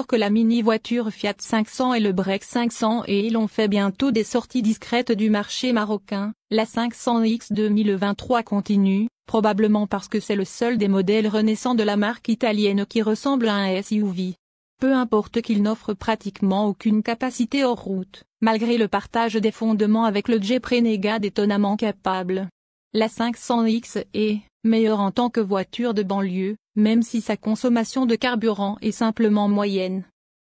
que la mini-voiture Fiat 500 et le Break 500 et ont fait bientôt des sorties discrètes du marché marocain, la 500X 2023 continue, probablement parce que c'est le seul des modèles renaissants de la marque italienne qui ressemble à un SUV. Peu importe qu'il n'offre pratiquement aucune capacité hors route, malgré le partage des fondements avec le Jeep Renegade étonnamment capable. La 500X est meilleure en tant que voiture de banlieue, même si sa consommation de carburant est simplement moyenne.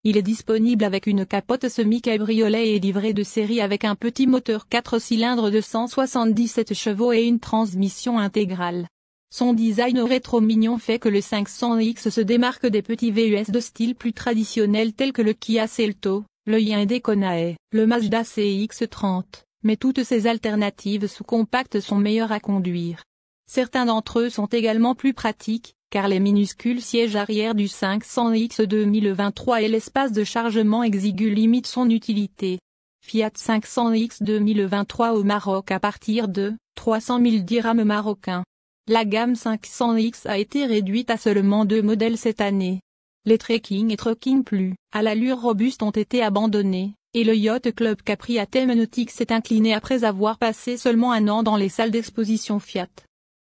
Il est disponible avec une capote semi-cabriolet et livré de série avec un petit moteur 4 cylindres de 177 chevaux et une transmission intégrale. Son design rétro mignon fait que le 500X se démarque des petits VUS de style plus traditionnel tels que le Kia Selto, le Hyundai Kona, le Mazda CX-30, mais toutes ces alternatives sous-compactes sont meilleures à conduire. Certains d'entre eux sont également plus pratiques, car les minuscules sièges arrière du 500X 2023 et l'espace de chargement exigu limitent son utilité. Fiat 500X 2023 au Maroc à partir de 300 000 dirhams marocains. La gamme 500X a été réduite à seulement 2 modèles cette année. Les Trekking et Trucking Plus, à l'allure robuste ont été abandonnés, et le Yacht Club Capri à thème nautique s'est incliné après avoir passé seulement un an dans les salles d'exposition Fiat.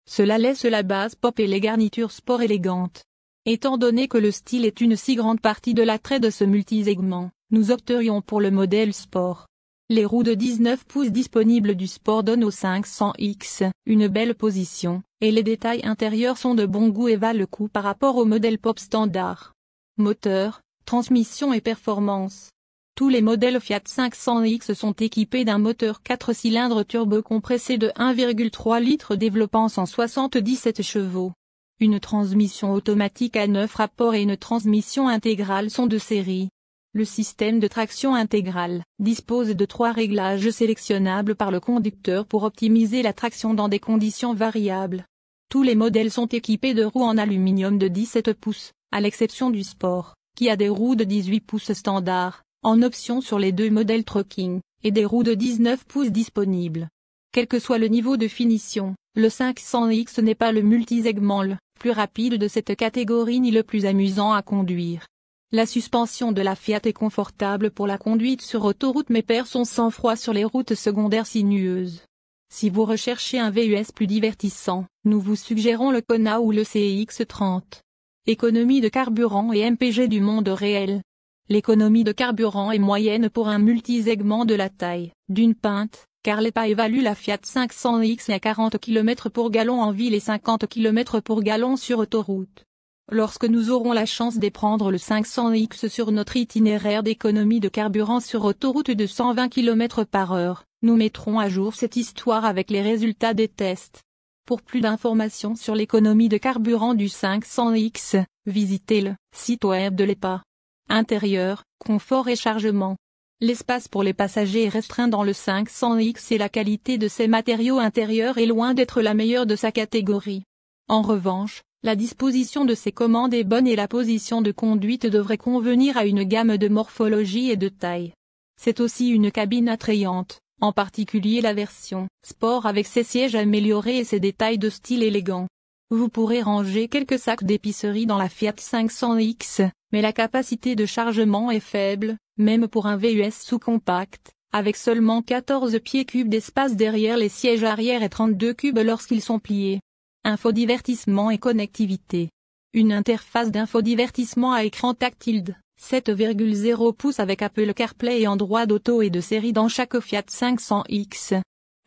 Cela laisse la base pop et les garnitures sport élégantes. Étant donné que le style est une si grande partie de l'attrait de ce multisegment, nous opterions pour le modèle sport. Les roues de 19 pouces disponibles du sport donnent au 500X une belle position, et les détails intérieurs sont de bon goût et valent le coup par rapport au modèle pop standard. Moteur, transmission et performance. Tous les modèles Fiat 500X sont équipés d'un moteur 4 cylindres turbo-compressé de 1,3 litres développant 177 chevaux. Une transmission automatique à 9 rapports et une transmission intégrale sont de série. Le système de traction intégrale dispose de 3 réglages sélectionnables par le conducteur pour optimiser la traction dans des conditions variables. Tous les modèles sont équipés de roues en aluminium de 17 pouces, à l'exception du Sport, qui a des roues de 18 pouces standard, en option sur les 2 modèles Trucking, et des roues de 19 pouces disponibles. Quel que soit le niveau de finition, le 500X n'est pas le multisegment le plus rapide de cette catégorie ni le plus amusant à conduire. La suspension de la Fiat est confortable pour la conduite sur autoroute mais perd son sang-froid sur les routes secondaires sinueuses. Si vous recherchez un VUS plus divertissant, nous vous suggérons le Kona ou le CX-30. Économie de carburant et MPG du monde réel. L'économie de carburant est moyenne pour un multisegment de la taille d'une Pinte, car l'EPA évalue la Fiat 500X à 40 km pour gallon en ville et 50 km pour gallon sur autoroute. Lorsque nous aurons la chance de prendre le 500X sur notre itinéraire d'économie de carburant sur autoroute de 120 km/h, nous mettrons à jour cette histoire avec les résultats des tests. Pour plus d'informations sur l'économie de carburant du 500X, visitez le site web de l'EPA. Intérieur, confort et chargement. L'espace pour les passagers est restreint dans le 500X et la qualité de ses matériaux intérieurs est loin d'être la meilleure de sa catégorie. En revanche, la disposition de ses commandes est bonne et la position de conduite devrait convenir à une gamme de morphologie et de taille. C'est aussi une cabine attrayante, en particulier la version Sport avec ses sièges améliorés et ses détails de style élégant. Vous pourrez ranger quelques sacs d'épicerie dans la Fiat 500X, mais la capacité de chargement est faible, même pour un VUS sous-compact, avec seulement 14 pieds cubes d'espace derrière les sièges arrière et 32 cubes lorsqu'ils sont pliés. Infodivertissement et connectivité. Une interface d'infodivertissement à écran tactile de 7,0 pouces avec Apple CarPlay et Android Auto et de série dans chaque Fiat 500X.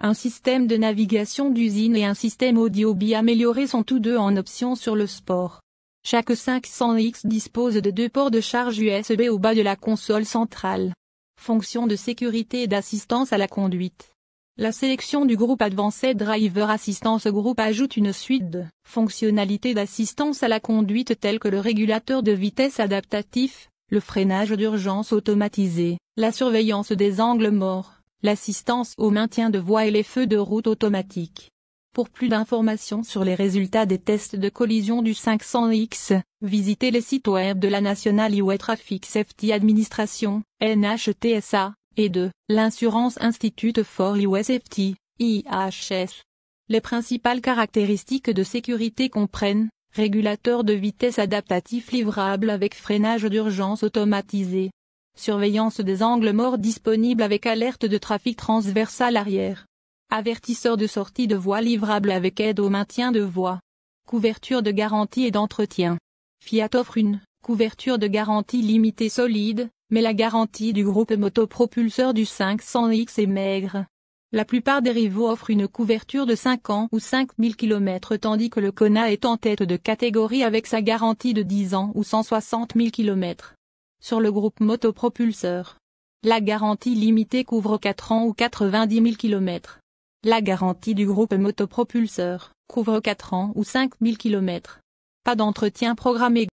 Un système de navigation d'usine et un système audio amélioré sont tous deux en option sur le Sport. Chaque 500X dispose de 2 ports de charge USB au bas de la console centrale. Fonction de sécurité et d'assistance à la conduite. La sélection du groupe Advanced Driver Assistance Group ajoute une suite de fonctionnalités d'assistance à la conduite telles que le régulateur de vitesse adaptatif, le freinage d'urgence automatisé, la surveillance des angles morts, l'assistance au maintien de voie et les feux de route automatiques. Pour plus d'informations sur les résultats des tests de collision du 500X, visitez les sites web de la National Highway Traffic Safety Administration, NHTSA, et de l'Insurance Institute for Highway Safety, IHS. Les principales caractéristiques de sécurité comprennent Régulateur de vitesse adaptatif livrable avec freinage d'urgence automatisé. Surveillance des angles morts disponible avec alerte de trafic transversal arrière. Avertisseur de sortie de voie livrable avec aide au maintien de voie. Couverture de garantie et d'entretien. Fiat offre une couverture de garantie limitée solide, mais la garantie du groupe motopropulseur du 500X est maigre. La plupart des rivaux offrent une couverture de 5 ans ou 5000 km tandis que le Kona est en tête de catégorie avec sa garantie de 10 ans ou 160 000 km. Sur le groupe motopropulseur, la garantie limitée couvre 4 ans ou 90 000 km. La garantie du groupe motopropulseur couvre 4 ans ou 5000 km. Pas d'entretien programmé.